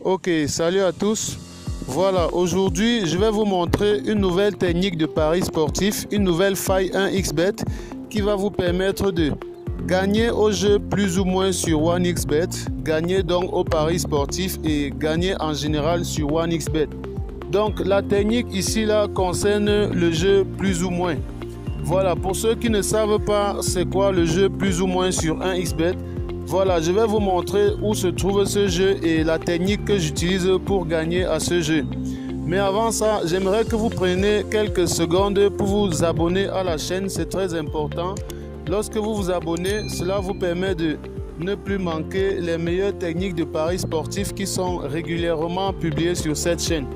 Ok, salut à tous. Voilà, aujourd'hui, je vais vous montrer une nouvelle technique de paris sportif, une nouvelle faille 1xBet qui va vous permettre de gagner au jeu plus ou moins sur 1xBet, gagner donc au paris sportif et gagner en général sur 1xBet. Donc, la technique ici là concerne le jeu plus ou moins. Voilà, pour ceux qui ne savent pas c'est quoi le jeu plus ou moins sur 1xBet, voilà, je vais vous montrer où se trouve ce jeu et la technique que j'utilise pour gagner à ce jeu. Mais avant ça, j'aimerais que vous preniez quelques secondes pour vous abonner à la chaîne, c'est très important. Lorsque vous vous abonnez, cela vous permet de ne plus manquer les meilleures techniques de paris sportifs qui sont régulièrement publiées sur cette chaîne.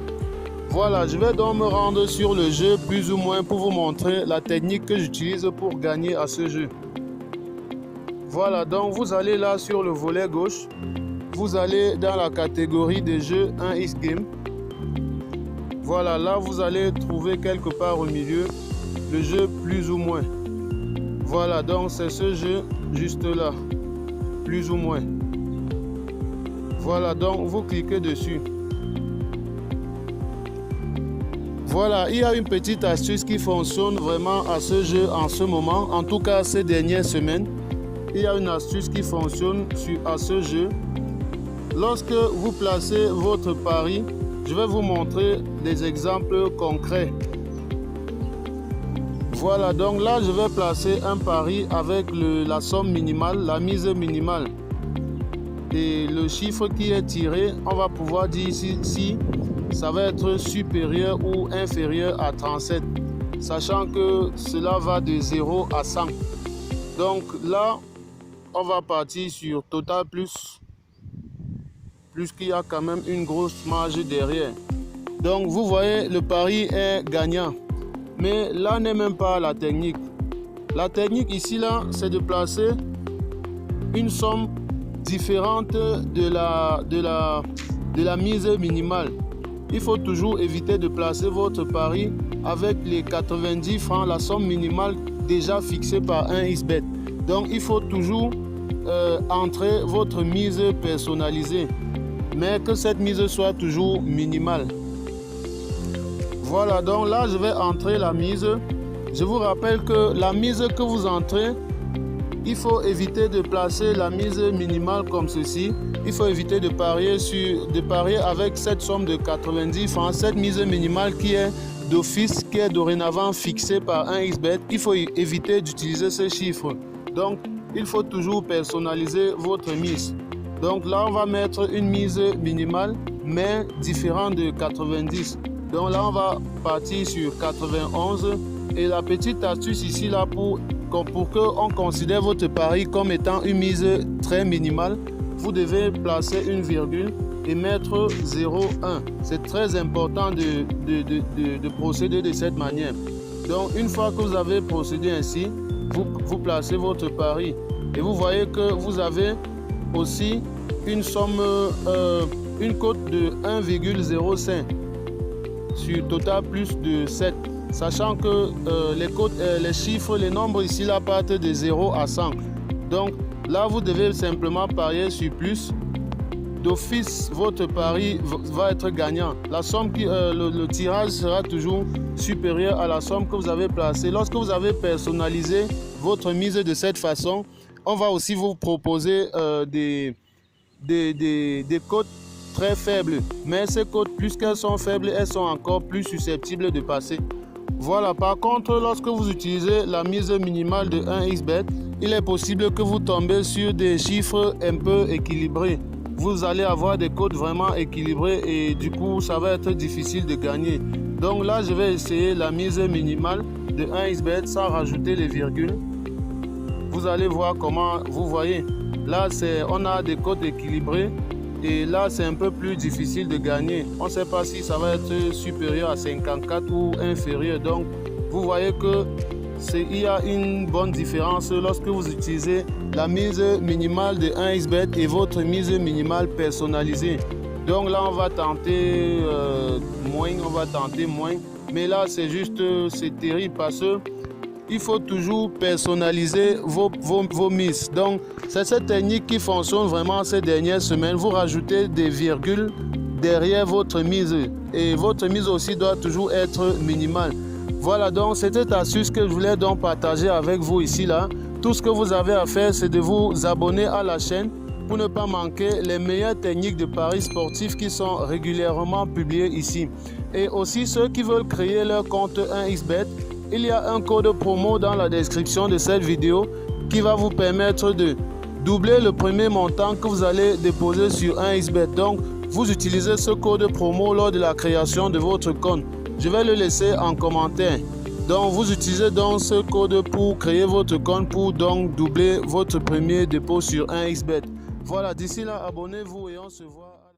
Voilà, je vais donc me rendre sur le jeu plus ou moins pour vous montrer la technique que j'utilise pour gagner à ce jeu. Voilà, donc vous allez là sur le volet gauche, vous allez dans la catégorie des jeux 1x Game. Voilà, là vous allez trouver quelque part au milieu le jeu plus ou moins. Voilà, donc c'est ce jeu juste là, plus ou moins. Voilà, donc vous cliquez dessus. Voilà, il y a une petite astuce qui fonctionne vraiment à ce jeu en ce moment, en tout cas ces dernières semaines. Il y a une astuce qui fonctionne à ce jeu. Lorsque vous placez votre pari, je vais vous montrer des exemples concrets. Voilà, donc là je vais placer un pari avec la somme minimale, la mise minimale. Et le chiffre qui est tiré, on va pouvoir dire ici si ça va être supérieur ou inférieur à 37, sachant que cela va de 0 à 100. Donc là, on va partir sur total plus qu'il y a quand même une grosse marge derrière. Donc vous voyez, le pari est gagnant. Mais là n'est même pas la technique. La technique ici là, c'est de placer une somme différente de la mise minimale. Il faut toujours éviter de placer votre pari avec les 90 francs, la somme minimale déjà fixée par 1xBet. Donc il faut toujours entrer votre mise personnalisée, mais que cette mise soit toujours minimale. Voilà, donc là je vais entrer la mise. Je vous rappelle que la mise que vous entrez, il faut éviter de placer la mise minimale comme ceci. Il faut éviter de parier avec cette somme de 90 francs, cette mise minimale qui est d'office, qui est dorénavant fixée par 1xBet. Il faut éviter d'utiliser ce chiffre. Donc il faut toujours personnaliser votre mise. Donc là on va mettre une mise minimale mais différente de 90. Donc là on va partir sur 91. Et la petite astuce ici là pour que on considère votre pari comme étant une mise très minimale, vous devez placer une virgule et mettre 0,1. C'est très important de procéder de cette manière. Donc une fois que vous avez procédé ainsi, vous placez votre pari et vous voyez que vous avez aussi une somme, une cote de 1,05 sur total plus de 7. Sachant que les chiffres, les nombres ici là partent de 0 à 100. Donc là, vous devez simplement parier sur plus. D'office, votre pari va être gagnant. La somme le tirage sera toujours supérieur à la somme que vous avez placée. Lorsque vous avez personnalisé votre mise de cette façon, on va aussi vous proposer des cotes très faibles. Mais ces cotes, plus qu'elles sont faibles, elles sont encore plus susceptibles de passer. Voilà, par contre, lorsque vous utilisez la mise minimale de 1xBet, il est possible que vous tombez sur des chiffres un peu équilibrés. Vous allez avoir des cotes vraiment équilibrées et du coup, ça va être difficile de gagner. Donc là, je vais essayer la mise minimale de 1xBet sans rajouter les virgules. Vous allez voir comment, vous voyez, là, on a des cotes équilibrées. Et là, c'est un peu plus difficile de gagner. On ne sait pas si ça va être supérieur à 54 ou inférieur. Donc, vous voyez qu'il y a une bonne différence lorsque vous utilisez la mise minimale de 1xBet et votre mise minimale personnalisée. Donc là, on va tenter moins, Mais là, c'est terrible parce que il faut toujours personnaliser vos mises. Donc, c'est cette technique qui fonctionne vraiment ces dernières semaines. Vous rajoutez des virgules derrière votre mise et votre mise aussi doit toujours être minimale. Voilà, donc c'est cette astuce que je voulais donc partager avec vous ici là. Tout ce que vous avez à faire, c'est de vous abonner à la chaîne pour ne pas manquer les meilleures techniques de paris sportifs qui sont régulièrement publiées ici. Et aussi ceux qui veulent créer leur compte 1xBet, il y a un code promo dans la description de cette vidéo qui va vous permettre de doubler le premier montant que vous allez déposer sur 1xBet. Donc, vous utilisez ce code promo lors de la création de votre compte. Je vais le laisser en commentaire. Donc, vous utilisez donc ce code pour créer votre compte pour donc doubler votre premier dépôt sur 1xBet. Voilà, d'ici là, abonnez-vous et on se voit.